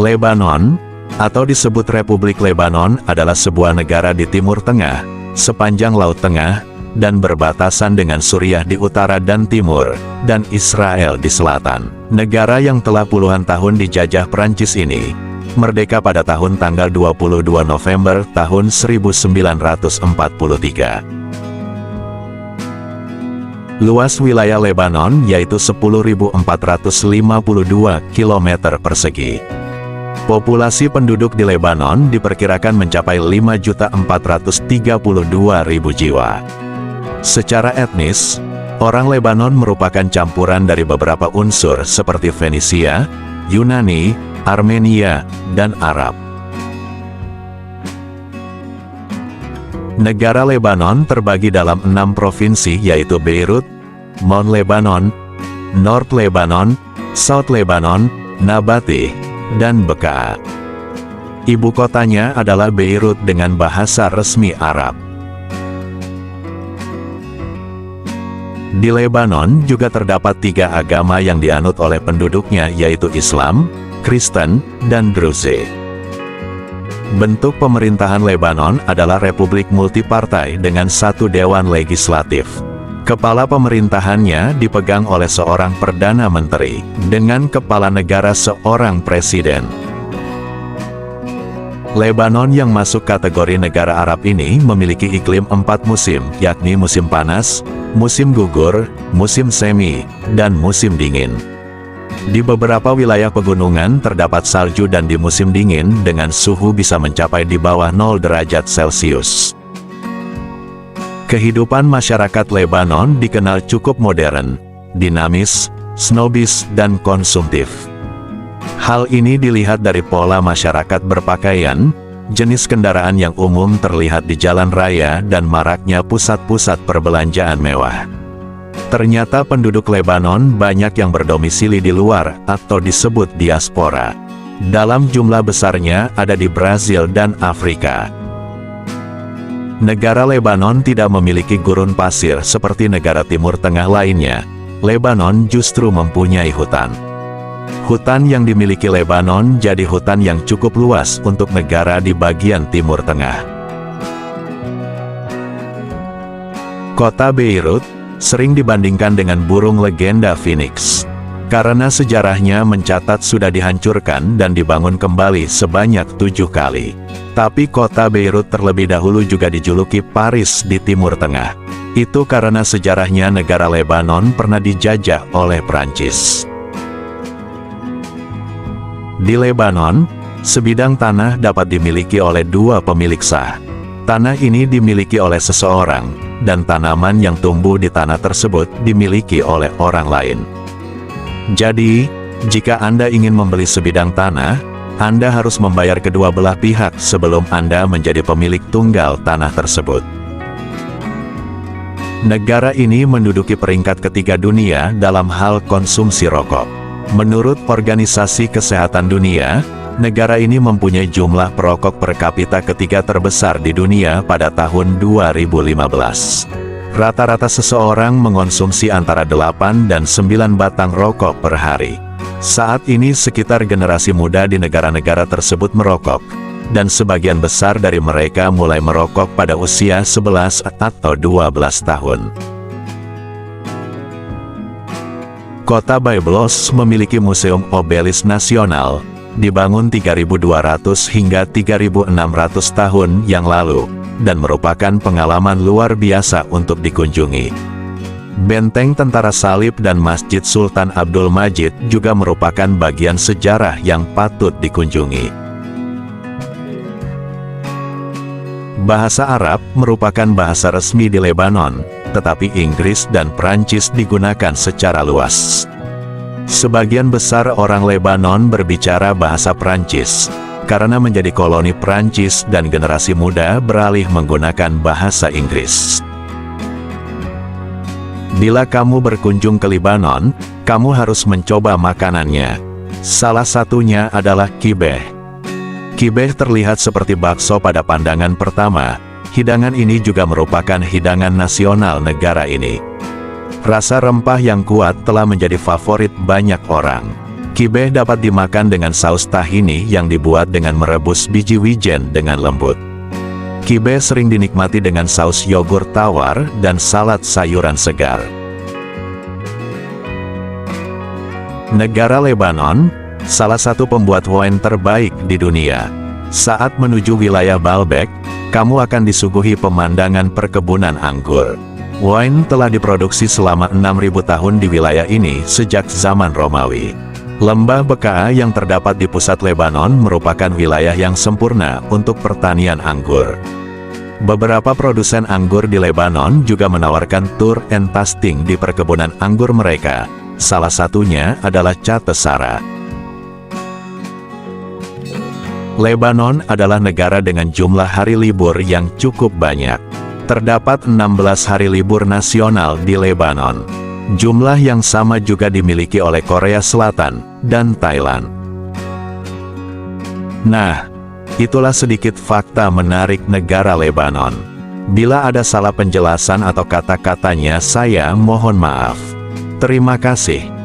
Lebanon, atau disebut Republik Lebanon, adalah sebuah negara di Timur Tengah, sepanjang Laut Tengah, dan berbatasan dengan Suriah di utara dan timur, dan Israel di selatan. Negara yang telah puluhan tahun dijajah Prancis ini, merdeka pada tanggal 22 November tahun 1943. Luas wilayah Lebanon yaitu 10.452 km persegi. Populasi penduduk di Lebanon diperkirakan mencapai 5.432.000 jiwa. Secara etnis, orang Lebanon merupakan campuran dari beberapa unsur seperti Fenisia, Yunani, Armenia, dan Arab. Negara Lebanon terbagi dalam 6 provinsi yaitu Beirut, Mount Lebanon, North Lebanon, South Lebanon, Nabatih, dan Bekaa. Ibu kotanya adalah Beirut dengan bahasa resmi Arab. Di Lebanon juga terdapat 3 agama yang dianut oleh penduduknya yaitu Islam, Kristen, dan Druze. Bentuk pemerintahan Lebanon adalah republik multipartai dengan 1 dewan legislatif. Kepala pemerintahannya dipegang oleh seorang perdana menteri, dengan kepala negara seorang presiden. Lebanon yang masuk kategori negara Arab ini memiliki iklim 4 musim, yakni musim panas, musim gugur, musim semi, dan musim dingin. Di beberapa wilayah pegunungan terdapat salju dan di musim dingin dengan suhu bisa mencapai di bawah 0 derajat Celcius. Kehidupan masyarakat Lebanon dikenal cukup modern, dinamis, snobis, dan konsumtif. Hal ini dilihat dari pola masyarakat berpakaian, jenis kendaraan yang umum terlihat di jalan raya, dan maraknya pusat-pusat perbelanjaan mewah. Ternyata penduduk Lebanon banyak yang berdomisili di luar atau disebut diaspora. Dalam jumlah besarnya ada di Brazil dan Afrika. Negara Lebanon tidak memiliki gurun pasir seperti negara Timur Tengah lainnya. Lebanon justru mempunyai hutan. Hutan yang dimiliki Lebanon jadi hutan yang cukup luas untuk negara di bagian Timur Tengah. Kota Beirut sering dibandingkan dengan burung legenda Phoenix, karena sejarahnya mencatat sudah dihancurkan dan dibangun kembali sebanyak 7 kali. Tapi kota Beirut terlebih dahulu juga dijuluki Paris di Timur Tengah. Itu karena sejarahnya negara Lebanon pernah dijajah oleh Prancis. Di Lebanon, sebidang tanah dapat dimiliki oleh 2 pemilik sah. Tanah ini dimiliki oleh seseorang, dan tanaman yang tumbuh di tanah tersebut dimiliki oleh orang lain. Jadi, jika Anda ingin membeli sebidang tanah, Anda harus membayar kedua belah pihak sebelum Anda menjadi pemilik tunggal tanah tersebut. Negara ini menduduki peringkat ketiga dunia dalam hal konsumsi rokok. Menurut Organisasi Kesehatan Dunia, negara ini mempunyai jumlah perokok per kapita ketiga terbesar di dunia pada tahun 2015. Rata-rata seseorang mengonsumsi antara 8 dan 9 batang rokok per hari. Saat ini sekitar generasi muda di negara-negara tersebut merokok, dan sebagian besar dari mereka mulai merokok pada usia 11 atau 12 tahun. Kota Byblos memiliki museum obelis nasional, dibangun 3.200 hingga 3.600 tahun yang lalu, dan merupakan pengalaman luar biasa untuk dikunjungi. Benteng Tentara Salib dan Masjid Sultan Abdul Majid juga merupakan bagian sejarah yang patut dikunjungi. Bahasa Arab merupakan bahasa resmi di Lebanon, tetapi Inggris dan Prancis digunakan secara luas. Sebagian besar orang Lebanon berbicara bahasa Prancis, karena menjadi koloni Prancis dan generasi muda beralih menggunakan bahasa Inggris. Bila kamu berkunjung ke Lebanon, kamu harus mencoba makanannya. Salah satunya adalah kibeh. Kibeh terlihat seperti bakso pada pandangan pertama. Hidangan ini juga merupakan hidangan nasional negara ini. Rasa rempah yang kuat telah menjadi favorit banyak orang. Kibeh dapat dimakan dengan saus tahini yang dibuat dengan merebus biji wijen dengan lembut. Kibeh sering dinikmati dengan saus yogurt tawar dan salad sayuran segar. Negara Lebanon, salah satu pembuat wine terbaik di dunia. Saat menuju wilayah Baalbek, kamu akan disuguhi pemandangan perkebunan anggur. Wine telah diproduksi selama 6.000 tahun di wilayah ini sejak zaman Romawi. Lembah Bekaa yang terdapat di pusat Lebanon merupakan wilayah yang sempurna untuk pertanian anggur. Beberapa produsen anggur di Lebanon juga menawarkan tour and tasting di perkebunan anggur mereka. Salah satunya adalah Catesara. Lebanon adalah negara dengan jumlah hari libur yang cukup banyak. Terdapat 16 hari libur nasional di Lebanon. Jumlah yang sama juga dimiliki oleh Korea Selatan dan Thailand. Nah, itulah sedikit fakta menarik negara Lebanon. Bila ada salah penjelasan atau kata-katanya, saya mohon maaf. Terima kasih.